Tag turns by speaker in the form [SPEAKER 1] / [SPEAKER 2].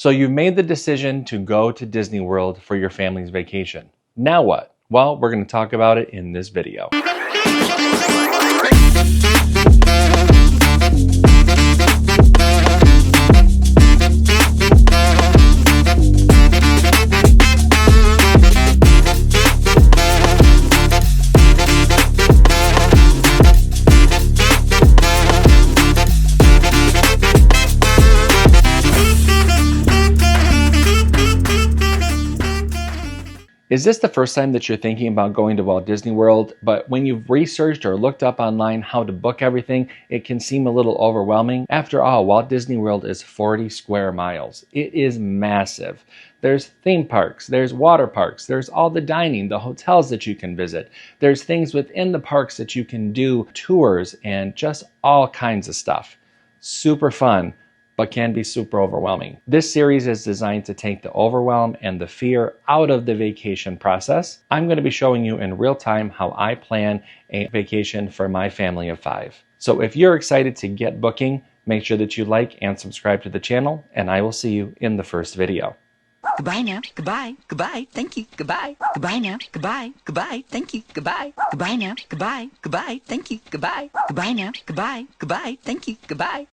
[SPEAKER 1] So you've made the decision to go to Disney World for your family's vacation. Now what? Well, we're going to talk about it in this video. Is this the first time that you're thinking about going to Walt Disney World, but when you've researched or looked up online how to book everything, it can seem a little overwhelming? After all, Walt Disney World is 40 square miles. It is massive. There's theme parks, there's water parks, there's all the dining, the hotels that you can visit. There's things within the parks that you can do, tours, and just all kinds of stuff. Super fun, but can be super overwhelming. This series is designed to take the overwhelm and the fear out of the vacation process. I'm going to be showing you in real time how I plan a vacation for my family of 5. So if you're excited to get booking, make sure that you like and subscribe to the channel, and I will see you in the first video.
[SPEAKER 2] Goodbye now. Goodbye. Goodbye. Thank you. Goodbye. Goodbye now. Goodbye. Goodbye. Thank you. Goodbye. Goodbye now. Goodbye. Goodbye. Thank you. Goodbye. Goodbye now. Goodbye. Goodbye. Thank you. Goodbye.